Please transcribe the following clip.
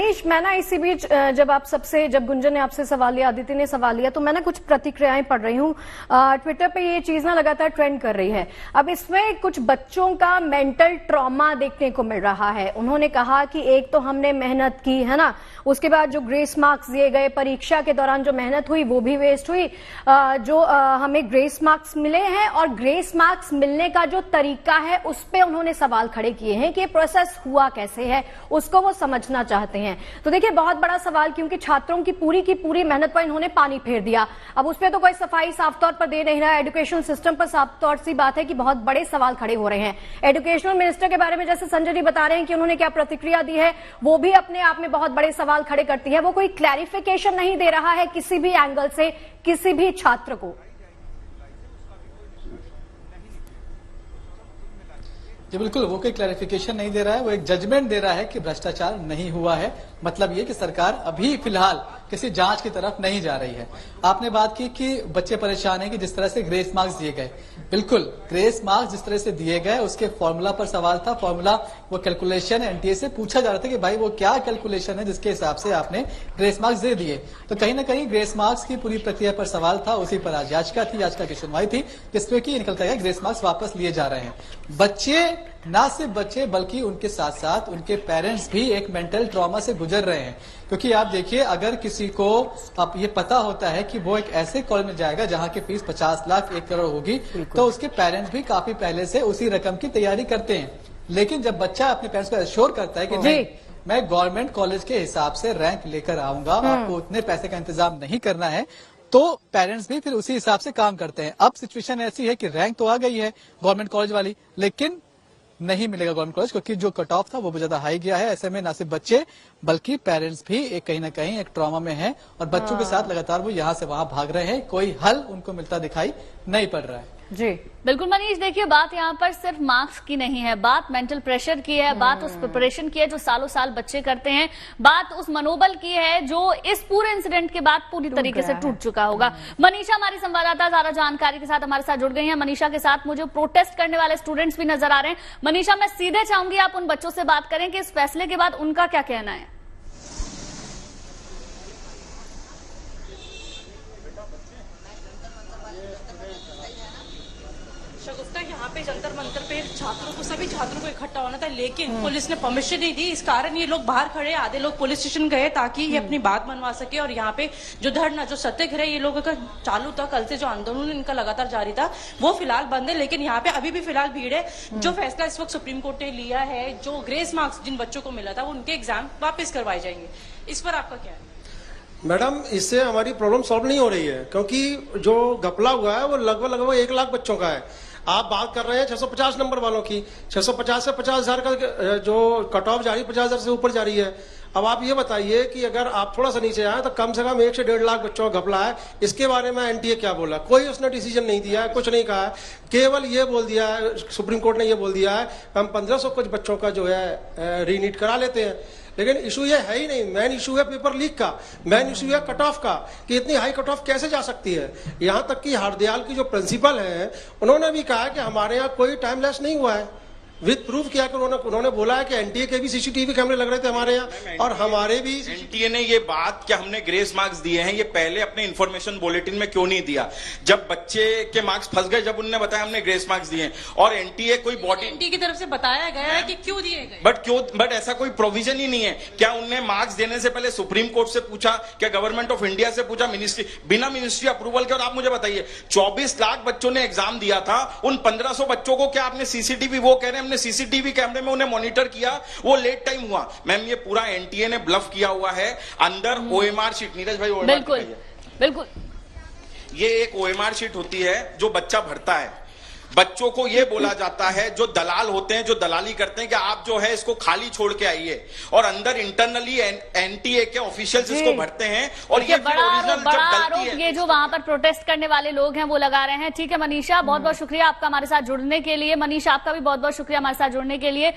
मनीष, मैं ना इसी बीच जब गुंजन ने आपसे सवाल लिया, अदिति ने सवाल लिया, तो मैं ना कुछ प्रतिक्रियाएं पढ़ रही हूँ। ट्विटर पे ये चीज ना लगातार ट्रेंड कर रही है। अब इसमें कुछ बच्चों का मेंटल ट्रॉमा देखने को मिल रहा है। उन्होंने कहा कि एक तो हमने मेहनत की है ना, उसके बाद जो ग्रेस मार्क्स दिए गए, परीक्षा के दौरान जो मेहनत हुई वो भी वेस्ट हुई। हमें ग्रेस मार्क्स मिले हैं और ग्रेस मार्क्स मिलने का जो तरीका है उस पर उन्होंने सवाल खड़े किए हैं कि प्रोसेस हुआ कैसे है, उसको वो समझना चाहते हैं। तो देखिए, बहुत बड़ा सवाल, क्योंकि छात्रों की पूरी मेहनत पर इन्होंने पानी फेर दिया। अब उस पर तो कोई सफाई साफ तौर पर दे नहीं रहा है। एजुकेशन सिस्टम पर साफ तौर सी बात है कि बहुत बड़े सवाल खड़े हो रहे हैं। एजुकेशनल मिनिस्टर के बारे में जैसे संजय जी बता रहे हैं कि उन्होंने क्या प्रतिक्रिया दी है, वो भी अपने आप में बहुत बड़े सवाल खड़े करती है। वो कोई क्लैरिफिकेशन नहीं दे रहा है किसी भी एंगल से किसी भी छात्र को। जी बिल्कुल, वो कोई क्लैरिफिकेशन नहीं दे रहा है, वो एक जजमेंट दे रहा है कि भ्रष्टाचार नहीं हुआ है। मतलब ये कि सरकार अभी फिलहाल किसी जांच की तरफ नहीं जा रही है। आपने बात की कि बच्चे परेशान हैं कि जिस तरह से ग्रेस मार्क्स दिए गए, बिल्कुल ग्रेस मार्क्स जिस तरह से दिए गए उसके फॉर्मूला पर सवाल था। फॉर्मूला वो कैलकुलेशन एनटीए से पूछा जा रहा था कि भाई वो क्या कैलकुलेशन है जिसके हिसाब से आपने ग्रेस मार्क्स दे दिए। तो कहीं ना कहीं ग्रेस मार्क्स की पूरी प्रक्रिया पर सवाल था। उसी पर आज याचिका थी, याचिका की सुनवाई थी, जिसमें कि निकल कर ग्रेस मार्क्स वापस लिए जा रहे हैं। बच्चे, ना सिर्फ बच्चे बल्कि उनके साथ साथ उनके पेरेंट्स भी एक मेंटल ट्रॉमा से गुजर रहे हैं। क्योंकि आप देखिए, अगर किसी को अब ये पता होता है कि वो एक ऐसे कॉलेज में जाएगा जहां की फीस 50 लाख 1 करोड़ होगी, तो उसके पेरेंट्स भी काफी पहले से उसी रकम की तैयारी करते हैं। लेकिन जब बच्चा अपने पेरेंट्स को एश्योर करता है कि नहीं, मैं गवर्नमेंट कॉलेज के हिसाब से रैंक लेकर आऊंगा, आपको उतने पैसे का इंतजाम नहीं करना है, तो पेरेंट्स भी फिर उसी हिसाब से काम करते हैं। अब सिचुएशन ऐसी है कि रैंक तो आ गई है गवर्नमेंट कॉलेज वाली, लेकिन नहीं मिलेगा गवर्नमेंट कॉलेज, क्योंकि जो कट ऑफ था वो ज्यादा हाई गया है। ऐसे में ना सिर्फ बच्चे बल्कि पेरेंट्स भी एक कहीं ना कहीं एक ट्रॉमा में हैं और बच्चों के साथ लगातार वो यहाँ से वहां भाग रहे हैं। कोई हल उनको मिलता दिखाई नहीं पड़ रहा है। जी बिल्कुल मनीष, देखिए बात यहाँ पर सिर्फ मार्क्स की नहीं है, बात मेंटल प्रेशर की है, बात उस प्रिपरेशन की है जो सालों साल बच्चे करते हैं, बात उस मनोबल की है जो इस पूरे इंसिडेंट के बाद पूरी तरीके से टूट चुका होगा। मनीषा हमारी संवाददाता ज्यादा जानकारी के साथ हमारे साथ जुड़ गई हैं। मनीषा के साथ मुझे प्रोटेस्ट करने वाले स्टूडेंट्स भी नजर आ रहे हैं। मनीषा, मैं सीधे चाहूंगी आप उन बच्चों से बात करें कि इस फैसले के बाद उनका क्या कहना है। शगुफ्ता, यहाँ पे जंतर मंतर पे छात्रों को, सभी छात्रों को इकट्ठा होना था, लेकिन पुलिस ने परमिशन नहीं दी। इस कारण ये लोग बाहर खड़े, आधे लोग पुलिस स्टेशन गए ताकि ये अपनी बात मनवा सके। और यहाँ पे जो धरना, जो सत्याग्रह ये लोगों का चालू था, कल से जो आंदोलन इनका लगातार जारी था, वो फिलहाल बंद है। लेकिन यहाँ पे अभी भी फिलहाल भीड़ है। जो फैसला इस वक्त सुप्रीम कोर्ट ने लिया है, जो ग्रेस मार्क्स जिन बच्चों को मिला था वो उनके एग्जाम वापस करवाए जाएंगे। इस पर आपका क्या है? मैडम, इससे हमारी प्रॉब्लम सॉल्व नहीं हो रही है, क्योंकि जो घपला हुआ है वो लगभग 1 लाख बच्चों का है। आप बात कर रहे हैं 650 नंबर वालों की, 650 से 50,000 का जो कट ऑफ जारी, 50,000 से ऊपर जारी है। अब आप ये बताइए कि अगर आप थोड़ा सा नीचे आए तो कम से कम 1 से 1.5 लाख बच्चों का घपला है। इसके बारे में एनटीए क्या बोला? कोई उसने डिसीजन नहीं दिया है, कुछ नहीं कहा है। केवल ये बोल दिया है, सुप्रीम कोर्ट ने ये बोल दिया है हम 1500 कुछ बच्चों का जो है रीनीट करा लेते हैं। लेकिन इशू ये है ही नहीं। मेन इशू है पेपर लीक का, मेन इशू है कट ऑफ का, कि इतनी हाई कट ऑफ कैसे जा सकती है। यहां तक कि हरदयाल की जो प्रिंसिपल है, उन्होंने भी कहा कि हमारे यहाँ कोई टाइम लेस नहीं हुआ है। विद प्रूफ किया कि उन्होंने बोला है कि एनटीए के भी सीसीटीवी कैमरे लग रहे थे हमारे यहाँ, और हमारे भी। एनटीए ने ये बात कि हमने ग्रेस मार्क्स दिए हैं, ये पहले अपने इन्फॉर्मेशन बुलेटिन में क्यों नहीं दिया? जब बच्चे के मार्क्स फंस गए, जब उन्होंने बताया हमने ग्रेस मार्क्स दिए हैं, और एनटीए कोई बॉडी, एनटीए की तरफ से बताया गया है कि क्यों दिए गए, बट ऐसा कोई प्रोविजन ही नहीं है। क्या उनने मार्क्स देने से पहले सुप्रीम कोर्ट से पूछा? क्या गवर्नमेंट ऑफ इंडिया से पूछा? बिना मिनिस्ट्री अप्रूवल के। और आप मुझे बताइए, 24 लाख बच्चों ने एग्जाम दिया था, उन 1500 बच्चों को क्या आपने सीसीटीवी, वो कह रहे हैं हमने सीसीटीवी में उन्हें मॉनिटर किया, वो लेट टाइम हुआ। मैम, ये पूरा एनटीए ने ब्लफ किया हुआ है। अंदर ओएमआर शीट, नीरज भाई बिल्कुल बिल्कुल, ये एक ओएमआर शीट होती है जो बच्चा भरता है। बच्चों को ये बोला जाता है, जो दलाल होते हैं, जो दलाली करते हैं, कि आप जो है इसको खाली छोड़ के आइए, और अंदर इंटरनली एनटीए के ऑफिशियल्स इसको भरते हैं। और ये बड़ा आरोप ये जो वहां पर प्रोटेस्ट करने वाले लोग हैं वो लगा रहे हैं। ठीक है मनीषा, बहुत बहुत शुक्रिया आपका हमारे साथ जुड़ने के लिए। मनीषा, आपका भी बहुत बहुत शुक्रिया हमारे साथ जुड़ने के लिए।